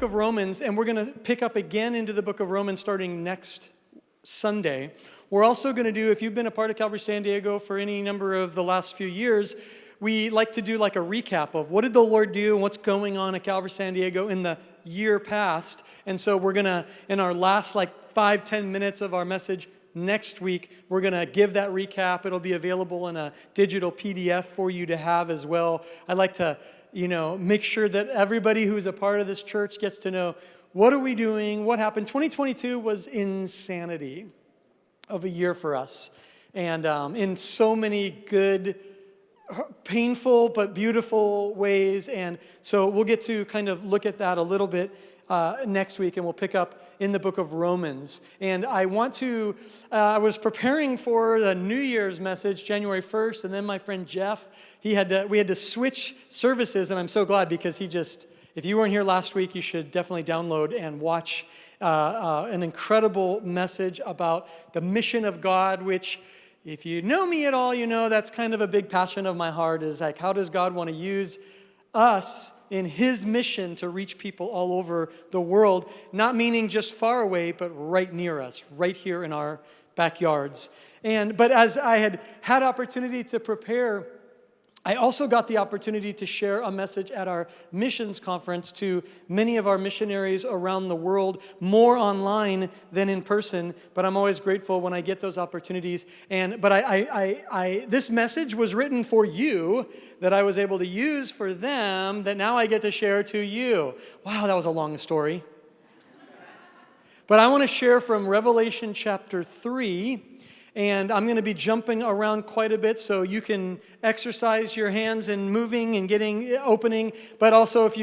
book of Romans, and we're going to pick up again into the book of Romans starting next Sunday. We're also going to do, if you've been a part of Calvary San Diego for any number of the last few years, we like to do like a recap of what did the Lord do and what's going on at Calvary San Diego in the year past. And so we're going to, in our last 5-10 minutes of our message next week, we're going to give that recap. It'll be available in a digital PDF for you to have as well. I'd like to, make sure that everybody who's a part of this church gets to know what are we doing, what happened. 2022 was insanity of a year for us. And in so many good, painful, but beautiful ways. And so we'll get to kind of look at that a little bit next week, and we'll pick up in the book of Romans. And I was preparing for the New Year's message, January 1st, and then my friend Jeff, we had to switch services, and I'm so glad because if you weren't here last week, you should definitely download and watch an incredible message about the mission of God, which, if you know me at all, you know that's kind of a big passion of my heart, is like, how does God want to use us in his mission to reach people all over the world, not meaning just far away, but right near us, right here in our backyards. But as I had opportunity to prepare, I also got the opportunity to share a message at our missions conference to many of our missionaries around the world, more online than in person, but I'm always grateful when I get those opportunities. But this message was written for you that I was able to use for them that now I get to share to you. Wow, that was a long story. But I want to share from Revelation chapter 3. And I'm going to be jumping around quite a bit so you can exercise your hands and moving and opening. But also if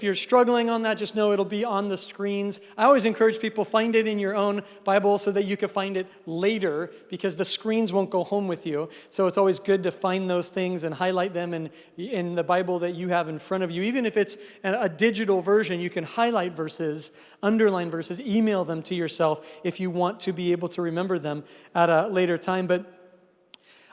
you're struggling on that, just know it'll be on the screens. I always encourage people, find it in your own Bible so that you can find it later, because the screens won't go home with you. So it's always good to find those things and highlight them in the Bible that you have in front of you. Even if it's a digital version, you can highlight verses, underline verses, email them to yourself if you want to be able to remember them at a later time. But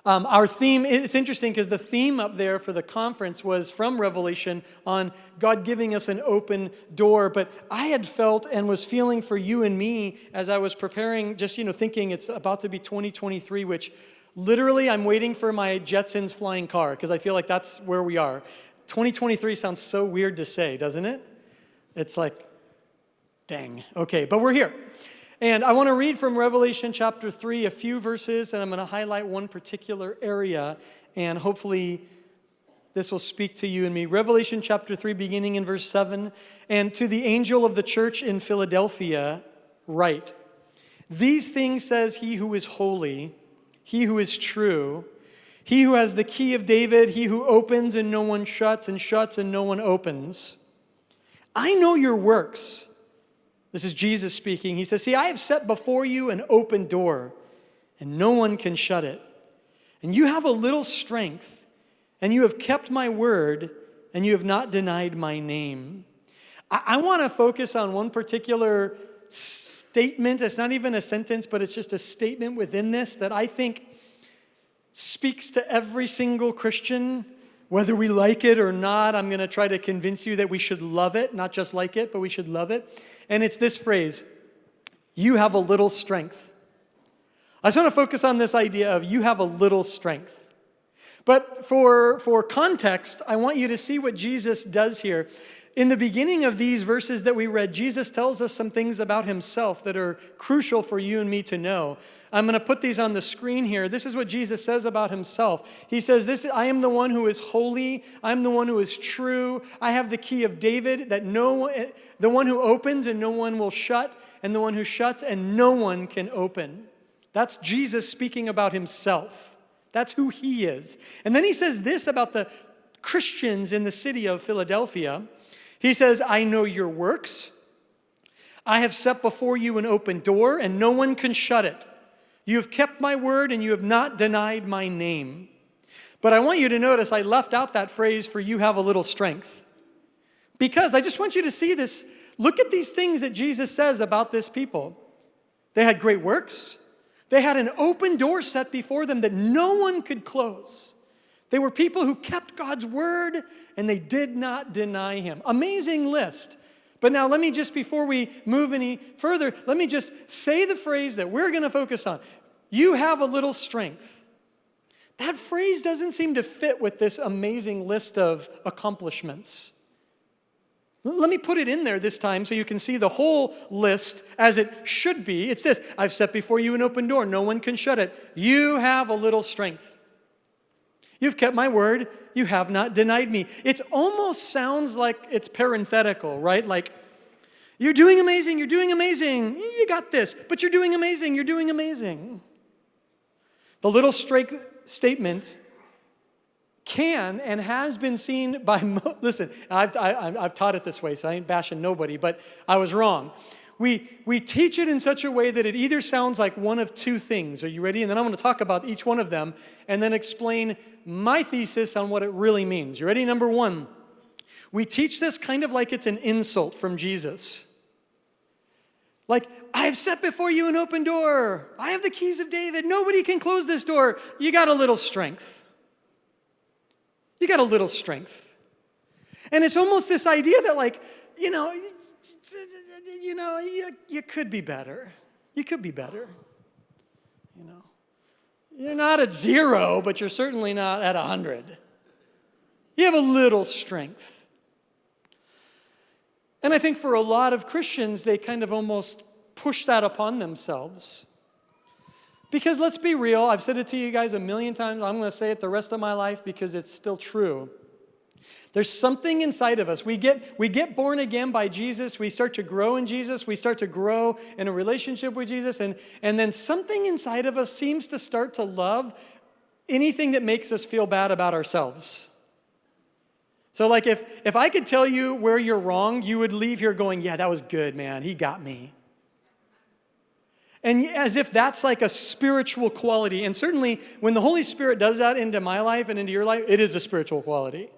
our theme, it's interesting because the theme up there for the conference was from Revelation on God giving us an open door. But I had felt and was feeling for you and me as I was preparing, just thinking it's about to be 2023, which literally I'm waiting for my Jetsons flying car, because I feel like that's where we are. 2023 sounds so weird to say, doesn't it? It's like, dang. Okay, but we're here. And I want to read from Revelation chapter 3 a few verses, and I'm going to highlight one particular area, and hopefully this will speak to you and me. Revelation chapter 3, beginning in verse 7. And to the angel of the church in Philadelphia, write, these things says he who is holy, he who is true, he who has the key of David, he who opens and no one shuts, and shuts and no one opens. I know your works. This is Jesus speaking. He says, see, I have set before you an open door, and no one can shut it. And you have a little strength, and you have kept my word, and you have not denied my name. I want to focus on one particular statement. It's not even a sentence, but it's just a statement within this that I think speaks to every single Christian, whether we like it or not. I'm going to try to convince you that we should love it, not just like it, but we should love it. And it's this phrase, you have a little strength. I just want to focus on this idea of you have a little strength. But for context, I want you to see what Jesus does here. In the beginning of these verses that we read, Jesus tells us some things about himself that are crucial for you and me to know. I'm going to put these on the screen here. This is what Jesus says about himself. He says, I am the one who is holy. I am the one who is true. I have the key of David, the one who opens and no one will shut, and the one who shuts and no one can open. That's Jesus speaking about himself. That's who he is. And then he says this about the Christians in the city of Philadelphia. He says, I know your works. I have set before you an open door, and no one can shut it. You have kept my word, and you have not denied my name. But I want you to notice I left out that phrase for you have a little strength. Because I just want you to see this. Look at these things that Jesus says about this people. They had great works. They had an open door set before them that no one could close. They were people who kept God's word, and they did not deny him. Amazing list. But now let me just, before we move any further, let me just say the phrase that we're going to focus on. You have a little strength. That phrase doesn't seem to fit with this amazing list of accomplishments. Let me put it in there this time so you can see the whole list as it should be. It's this: I've set before you an open door. No one can shut it. You have a little strength. You've kept my word. You have not denied me. It almost sounds like it's parenthetical, right? Like, you're doing amazing. You're doing amazing. You got this. But you're doing amazing. You're doing amazing. The little strength statement can and has been seen by, listen, I've taught it this way, so I ain't bashing nobody, but I was wrong. We teach it in such a way that it either sounds like one of two things. Are you ready? And then I'm going to talk about each one of them and then explain my thesis on what it really means. You ready? Number one, we teach this kind of like it's an insult from Jesus. Like, I have set before you an open door. I have the keys of David. Nobody can close this door. You got a little strength. You got a little strength. And it's almost this idea that, like, you could be better. You could be better. You're not at 0, but you're certainly not at 100. You have a little strength. And I think for a lot of Christians, they kind of almost push that upon themselves. Because let's be real, I've said it to you guys a million times, I'm going to say it the rest of my life because it's still true. There's something inside of us. We get born again by Jesus. We start to grow in Jesus. We start to grow in a relationship with Jesus. And then something inside of us seems to start to love anything that makes us feel bad about ourselves. So like if I could tell you where you're wrong, you would leave here going, yeah, that was good, man. He got me. And as if that's like a spiritual quality. And certainly when the Holy Spirit does that into my life and into your life, it is a spiritual quality.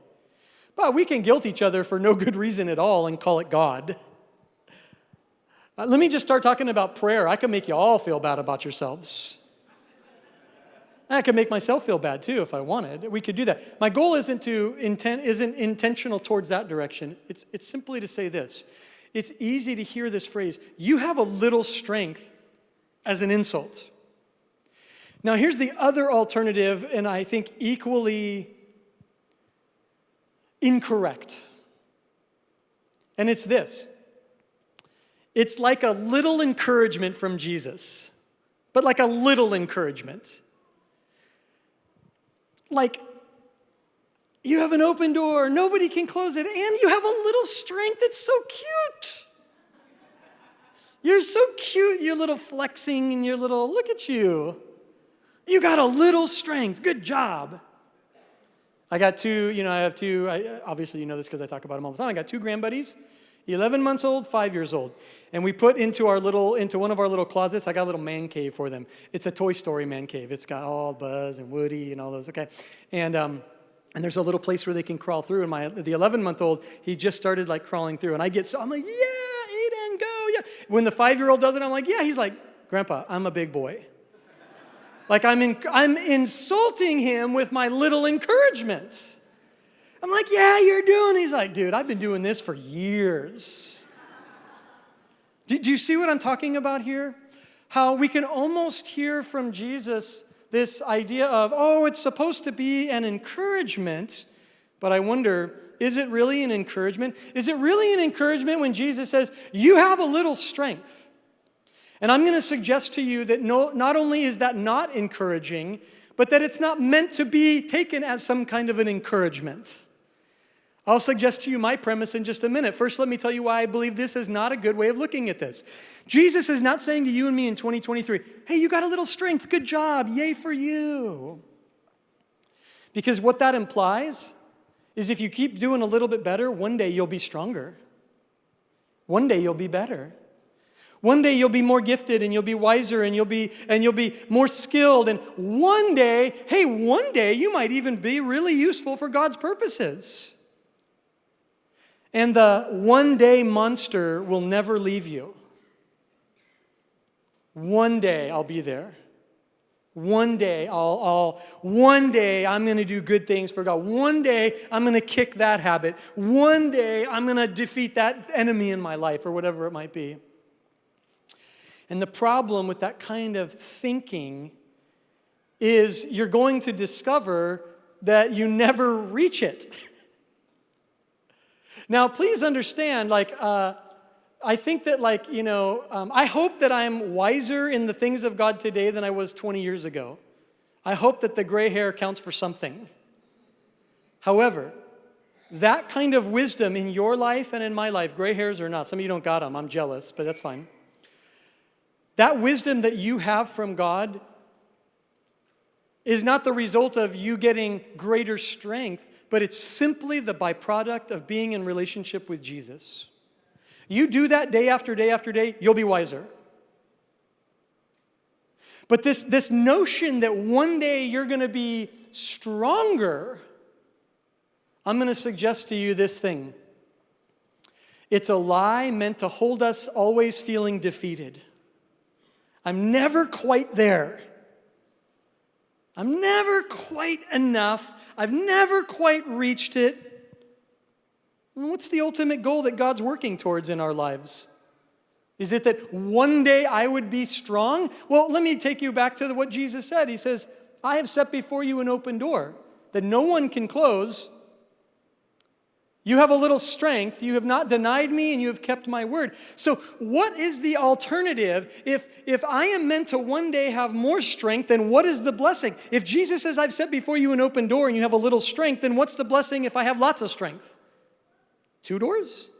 But we can guilt each other for no good reason at all and call it God. Let me just start talking about prayer. I can make you all feel bad about yourselves. I could make myself feel bad too if I wanted. We could do that. My goal isn't intentional towards that direction. It's simply to say this. It's easy to hear this phrase, you have a little strength, as an insult. Now here's the other alternative, and I think equally incorrect. And it's this. It's like a little encouragement from Jesus, but like a little encouragement. Like, you have an open door, nobody can close it, and you have a little strength. It's so cute. You're so cute, your little flexing and your little, look at you. You got a little strength. Good job. I got obviously you know this because I talk about them all the time. I got 2 grandbuddies, 11 months old, 5 years old. And we put into one of our little closets, I got a little man cave for them. It's a Toy Story man cave. It's got all Buzz and Woody and all those, okay? And there's a little place where they can crawl through. And the 11-month-old, he just started like crawling through. And I'm like, yeah, Aiden, go, yeah. When the 5-year-old does it, I'm like, yeah. He's like, Grandpa, I'm a big boy. Like I'm insulting him with my little encouragement. I'm like, yeah, you're doing. He's like, dude, I've been doing this for years. Do you see what I'm talking about here? How we can almost hear from Jesus this idea of, it's supposed to be an encouragement, but I wonder, is it really an encouragement? Is it really an encouragement when Jesus says, you have a little strength? And I'm going to suggest to you that not only is that not encouraging, but that it's not meant to be taken as some kind of an encouragement. I'll suggest to you my premise in just a minute. First, let me tell you why I believe this is not a good way of looking at this. Jesus is not saying to you and me in 2023, hey, you got a little strength, good job, yay for you. Because what that implies is if you keep doing a little bit better, one day you'll be stronger. One day you'll be better. One day you'll be more gifted and you'll be wiser and you'll be more skilled. And one day you might even be really useful for God's purposes. And the one day monster will never leave you. One day I'll be there. One day one day I'm going to do good things for God. One day I'm going to kick that habit. One day I'm going to defeat that enemy in my life or whatever it might be. And the problem with that kind of thinking is you're going to discover that you never reach it. Now, please understand, I think that, I hope that I'm wiser in the things of God today than I was 20 years ago. I hope that the gray hair counts for something. However, that kind of wisdom in your life and in my life, gray hairs or not, some of you don't got them, I'm jealous, but that's fine. That wisdom that you have from God is not the result of you getting greater strength, but it's simply the byproduct of being in relationship with Jesus. You do that day after day after day, you'll be wiser. But this notion that one day you're going to be stronger, I'm going to suggest to you this thing. It's a lie meant to hold us always feeling defeated. I'm never quite there. I'm never quite enough. I've never quite reached it. What's the ultimate goal that God's working towards in our lives? Is it that one day I would be strong? Well, let me take you back to what Jesus said. He says, I have set before you an open door that no one can close. You have a little strength. You have not denied me, and you have kept my word. So what is the alternative? If I am meant to one day have more strength, then what is the blessing? If Jesus says, I've set before you an open door, and you have a little strength, then what's the blessing if I have lots of strength? 2 doors?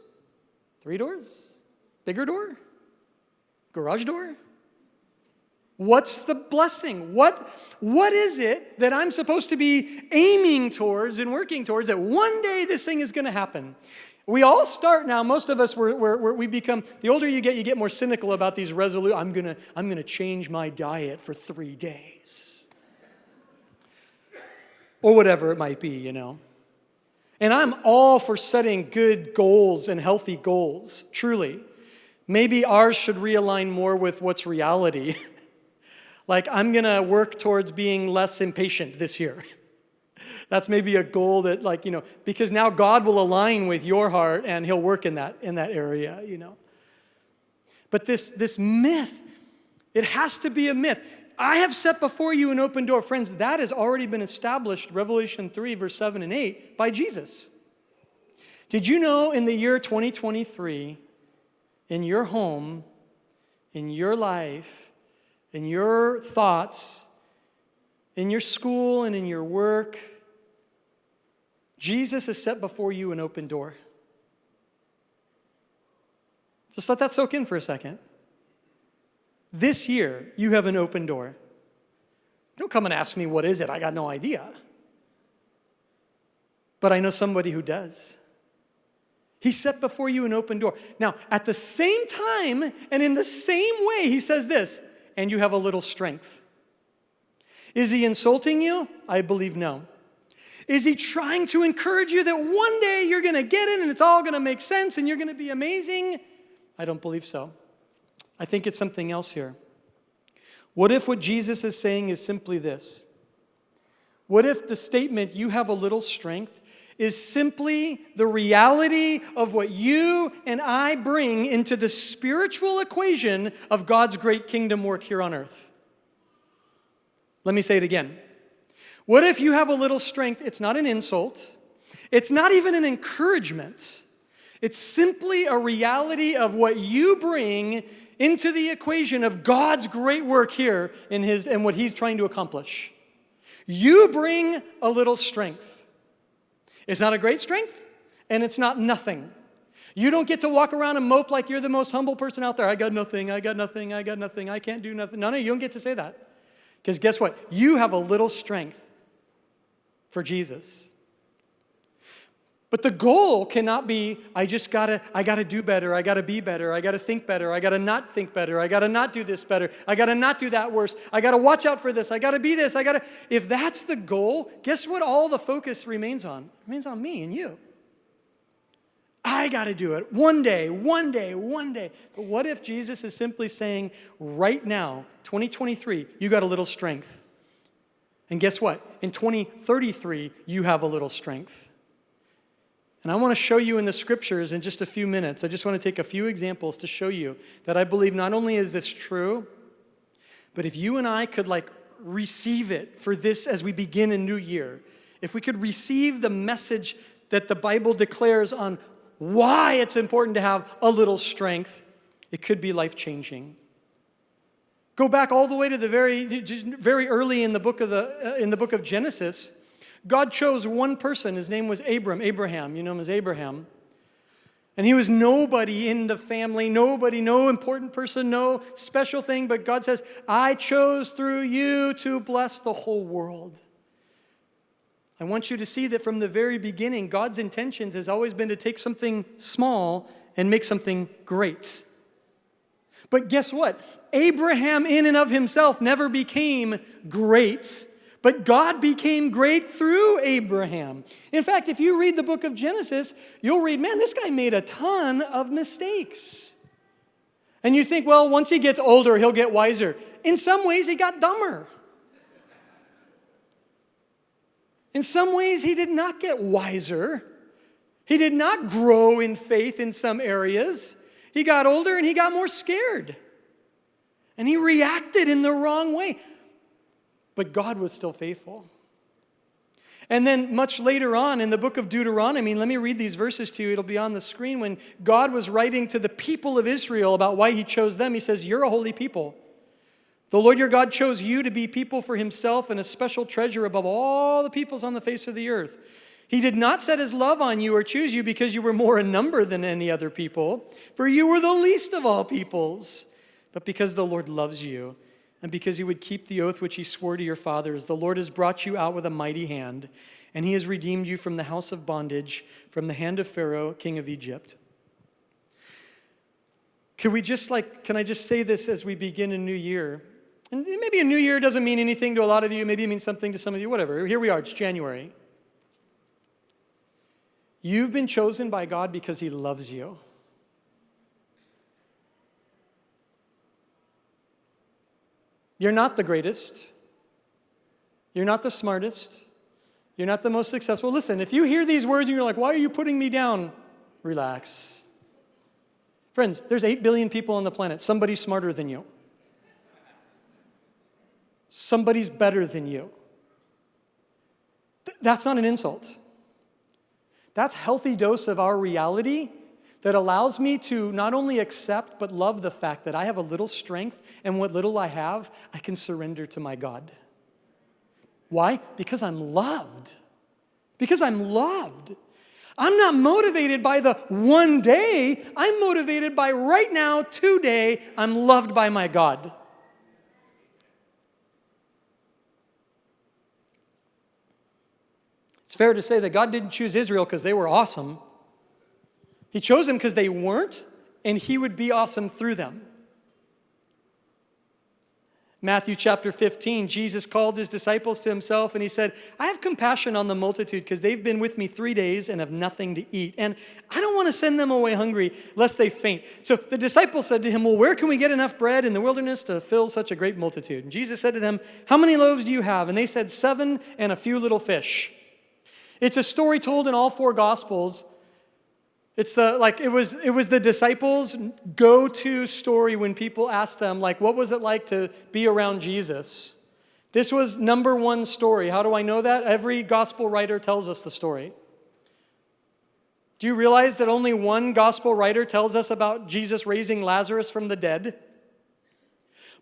3 doors? Bigger door? Garage door? What's the blessing? What is it that I'm supposed to be aiming towards and working towards that one day this thing is going to happen? We all start now. Most of us, we become, the older you get more cynical about these resolutions. I'm gonna change my diet for 3 days. Or whatever it might be, you know. And I'm all for setting good goals and healthy goals, truly. Maybe ours should realign more with what's reality. Like, I'm going to work towards being less impatient this year. That's maybe a goal that, because now God will align with your heart and he'll work in that area, you know. But this myth, it has to be a myth. I have set before you an open door. Friends, that has already been established, Revelation 3, verse 7 and 8, by Jesus. Did you know in the year 2023, in your home, in your life, in your thoughts, in your school and in your work, Jesus has set before you an open door. Just let that soak in for a second. This year, you have an open door. Don't come and ask me, what is it? I got no idea. But I know somebody who does. He set before you an open door. Now, at the same time and in the same way, he says this, and you have a little strength. Is he insulting you? I believe no. Is he trying to encourage you that one day you're going to get in and it's all going to make sense and you're going to be amazing? I don't believe so. I think it's something else here. What if what Jesus is saying is simply this? What if the statement, you have a little strength, is simply the reality of what you and I bring into the spiritual equation of God's great kingdom work here on earth? Let me say it again. What if you have a little strength? It's not an insult. It's not even an encouragement. It's simply a reality of what you bring into the equation of God's great work here in what he's trying to accomplish. You bring a little strength. It's not a great strength, and it's not nothing. You don't get to walk around and mope like you're the most humble person out there. I got nothing, I got nothing, I got nothing, I can't do nothing. No, you don't get to say that. Because guess what? You have a little strength for Jesus. But the goal cannot be, I gotta do better, I gotta be better, I gotta think better, I gotta not think better, I gotta not do this better, I gotta not do that worse, I gotta watch out for this, I gotta be this, if that's the goal, guess what all the focus remains on? It remains on me and you. I gotta do it one day. But what if Jesus is simply saying, right now, 2023, you got a little strength. And guess what? In 2033, you have a little strength. And I want to show you in the scriptures in just a few minutes. I just want to take a few examples to show you that I believe not only is this true, but if you and I could receive it for this as we begin a new year, if we could receive the message that the Bible declares on why it's important to have a little strength, it could be life-changing. Go back all the way to the very early in the book of Genesis. God chose one person. His name was Abraham. You know him as Abraham. And he was nobody in the family, nobody, no important person, no special thing. But God says, I chose through you to bless the whole world. I want you to see that from the very beginning, God's intentions has always been to take something small and make something great. But guess what? Abraham in and of himself never became great, but God became great through Abraham. In fact, if you read the book of Genesis, you'll read, man, this guy made a ton of mistakes. And you think, well, once he gets older, he'll get wiser. In some ways, he got dumber. In some ways, he did not get wiser. He did not grow in faith in some areas. He got older and he got more scared. And he reacted in the wrong way. But God was still faithful. And then much later on in the book of Deuteronomy, let me read these verses to you. It'll be on the screen. When God was writing to the people of Israel about why he chose them, he says, you're a holy people. The Lord your God chose you to be people for himself and a special treasure above all the peoples on the face of the earth. He did not set his love on you or choose you because you were more in number than any other people, for you were the least of all peoples, but because the Lord loves you and because you would keep the oath which he swore to your fathers. The Lord has brought you out with a mighty hand, and he has redeemed you from the house of bondage, from the hand of Pharaoh, king of Egypt. Can I just say this as we begin a new year? And maybe a new year doesn't mean anything to a lot of you. Maybe it means something to some of you, whatever. Here we are, it's January. You've been chosen by God because he loves you. You're not the greatest. You're not the smartest. You're not the most successful. Listen, if you hear these words and you're like, why are you putting me down? Relax. Friends, there's 8 billion people on the planet. Somebody's smarter than you. Somebody's better than you. That's not an insult. That's a healthy dose of our reality that allows me to not only accept but love the fact that I have a little strength, and what little I have, I can surrender to my God. Why? Because I'm loved. Because I'm loved. I'm not motivated by the one day. I'm motivated by right now, today, I'm loved by my God. It's fair to say that God didn't choose Israel because they were awesome. He chose them because they weren't, and he would be awesome through them. Matthew chapter 15, Jesus called his disciples to himself, and he said, I have compassion on the multitude because they've been with me 3 days and have nothing to eat. And I don't want to send them away hungry lest they faint. So the disciples said to him, well, where can we get enough bread in the wilderness to fill such a great multitude? And Jesus said to them, how many loaves do you have? And they said, 7 and a few little fish. It's a story told in all 4 Gospels. It was the disciples' go-to story when people asked them, what was it like to be around Jesus? This was number 1 story. How do I know that? Every gospel writer tells us the story. Do you realize that only one gospel writer tells us about Jesus raising Lazarus from the dead?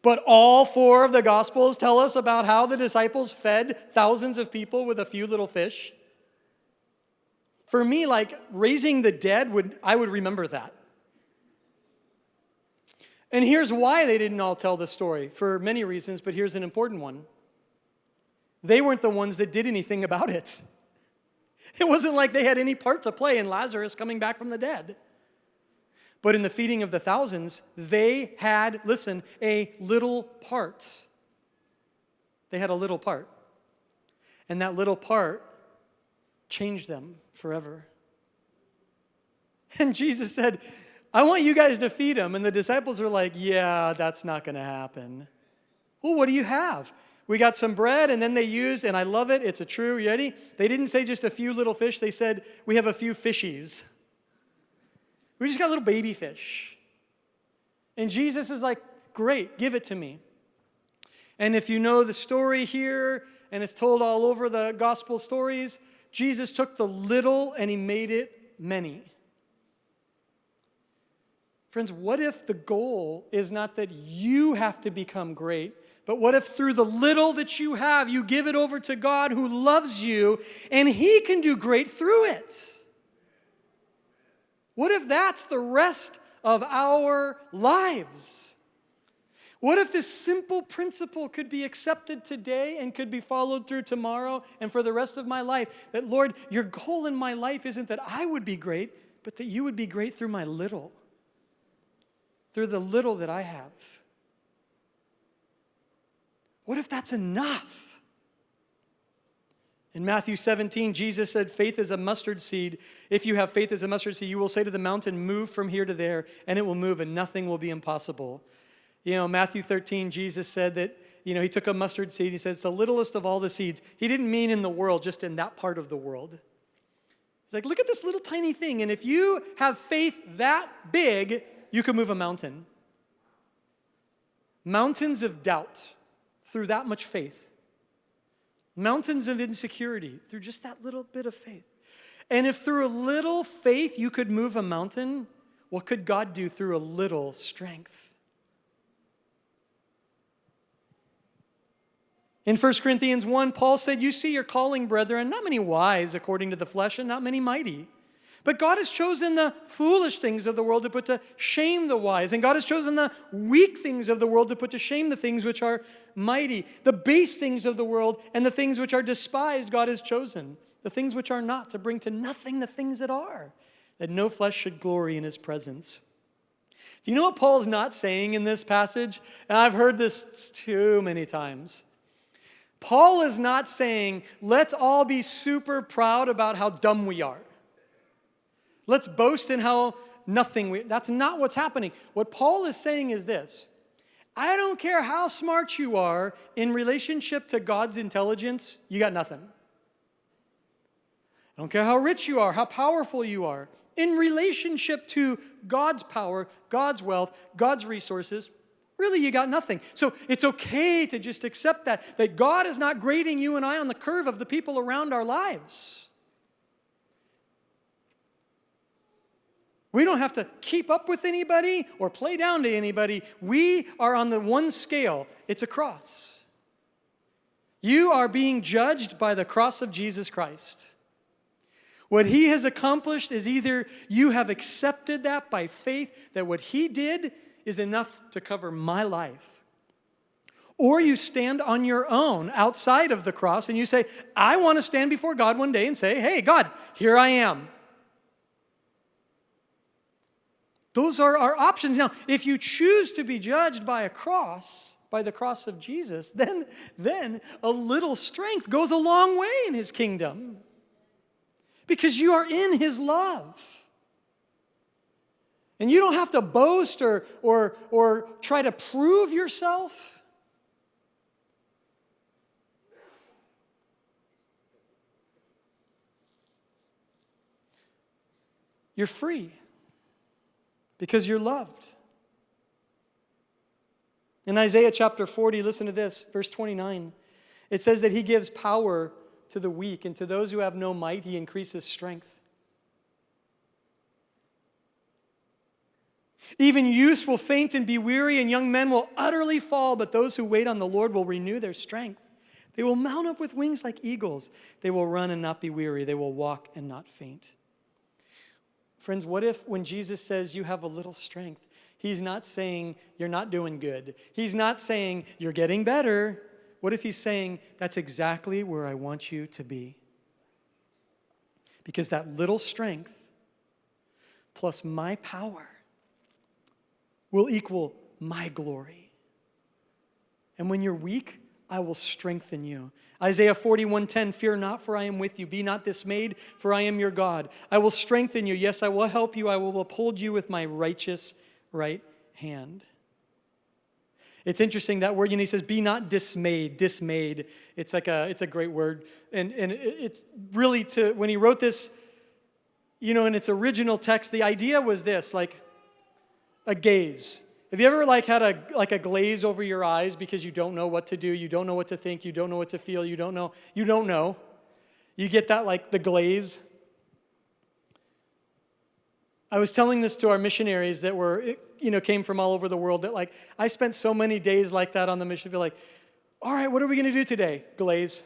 But all 4 of the gospels tell us about how the disciples fed thousands of people with a few little fish. For me, raising the dead, I would remember that. And here's why they didn't all tell the story, for many reasons, but here's an important one. They weren't the ones that did anything about it. It wasn't like they had any part to play in Lazarus coming back from the dead. But in the feeding of the thousands, they had, a little part. They had a little part. And that little part changed them forever. And Jesus said, I want you guys to feed them. And the disciples are like, yeah, that's not going to happen. Well, what do you have? We got some bread, and then they used, and I love it, it's a true, you ready? They didn't say just a few little fish, they said, we have a few fishies. We just got little baby fish. And Jesus is like, great, give it to me. And if you know the story here, and it's told all over the gospel stories, Jesus took the little and he made it many. Friends, what if the goal is not that you have to become great, but what if through the little that you have, you give it over to God who loves you, and he can do great through it? What if that's the rest of our lives? What if this simple principle could be accepted today and could be followed through tomorrow and for the rest of my life? That, Lord, your goal in my life isn't that I would be great, but that you would be great through my little, through the little that I have. What if that's enough? In Matthew 17, Jesus said, faith is a mustard seed. If you have faith as a mustard seed, you will say to the mountain, move from here to there, and it will move, and nothing will be impossible. Matthew 13, Jesus said that, he took a mustard seed. He said, it's the littlest of all the seeds. He didn't mean in the world, just in that part of the world. He's like, look at this little tiny thing. And if you have faith that big, you can move a mountain. Mountains of doubt through that much faith. Mountains of insecurity through just that little bit of faith. And if through a little faith you could move a mountain, what could God do through a little strength? In 1 Corinthians 1, Paul said, you see your calling, brethren, not many wise according to the flesh, and not many mighty. But God has chosen the foolish things of the world to put to shame the wise. And God has chosen the weak things of the world to put to shame the things which are mighty. The base things of the world and the things which are despised God has chosen. The things which are not, to bring to nothing the things that are, that no flesh should glory in his presence. Do you know what Paul's not saying in this passage? And I've heard this too many times. Paul is not saying, let's all be super proud about how dumb we are. Let's boast in how that's not what's happening. What Paul is saying is this: I don't care how smart you are in relationship to God's intelligence, you got nothing. I don't care how rich you are, how powerful you are. In relationship to God's power, God's wealth, God's resources, really you got nothing. So it's okay to just accept that God is not grading you and I on the curve of the people around our lives. We don't have to keep up with anybody or play down to anybody. We are on the one scale. It's a cross. You are being judged by the cross of Jesus Christ. What he has accomplished is either you have accepted that by faith, that what he did is enough to cover my life, or you stand on your own outside of the cross and you say, I want to stand before God one day and say, hey, God, here I am. Those are our options. Now, if you choose to be judged by a cross, by the cross of Jesus, then a little strength goes a long way in his kingdom. Because you are in his love. And you don't have to boast or try to prove yourself. You're free. Because you're loved. In Isaiah chapter 40, listen to this, verse 29. It says that he gives power to the weak, and to those who have no might, he increases strength. Even youths will faint and be weary, and young men will utterly fall, but those who wait on the Lord will renew their strength. They will mount up with wings like eagles. They will run and not be weary. They will walk and not faint. Friends, what if when Jesus says you have a little strength, he's not saying you're not doing good. He's not saying you're getting better. What if he's saying that's exactly where I want you to be? Because that little strength plus my power will equal my glory. And when you're weak, I will strengthen you. Isaiah 41:10, fear not, for I am with you. Be not dismayed, for I am your God. I will strengthen you. Yes, I will help you. I will uphold you with my righteous right hand. It's interesting, that word, he says, be not dismayed. It's a great word. And it's really when he wrote this, in its original text, the idea was this, like a gaze. Have you ever had a glaze over your eyes because you don't know what to do, you don't know what to think, you don't know what to feel, you don't know. You get that, the glaze. I was telling this to our missionaries that came from all over the world, that I spent so many days like that on the mission field, all right, what are we going to do today? Glaze.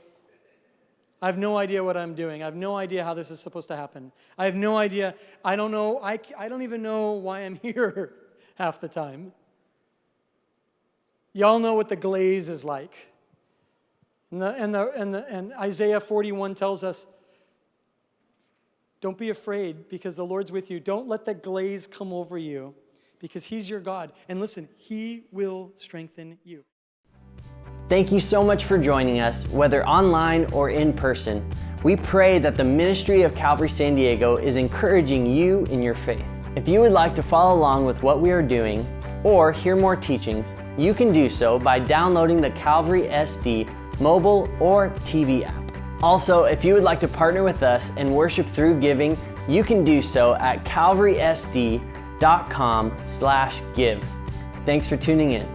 I have no idea what I'm doing. I have no idea how this is supposed to happen. I have no idea. I don't know. I don't even know why I'm here half the time. Y'all know what the glaze is like. And Isaiah 41 tells us, don't be afraid because the Lord's with you. Don't let the glaze come over you because he's your God. And listen, he will strengthen you. Thank you so much for joining us, whether online or in person. We pray that the ministry of Calvary San Diego is encouraging you in your faith. If you would like to follow along with what we are doing or hear more teachings, you can do so by downloading the Calvary SD mobile or TV app. Also, if you would like to partner with us and worship through giving, you can do so at calvarysd.com/give. Thanks for tuning in.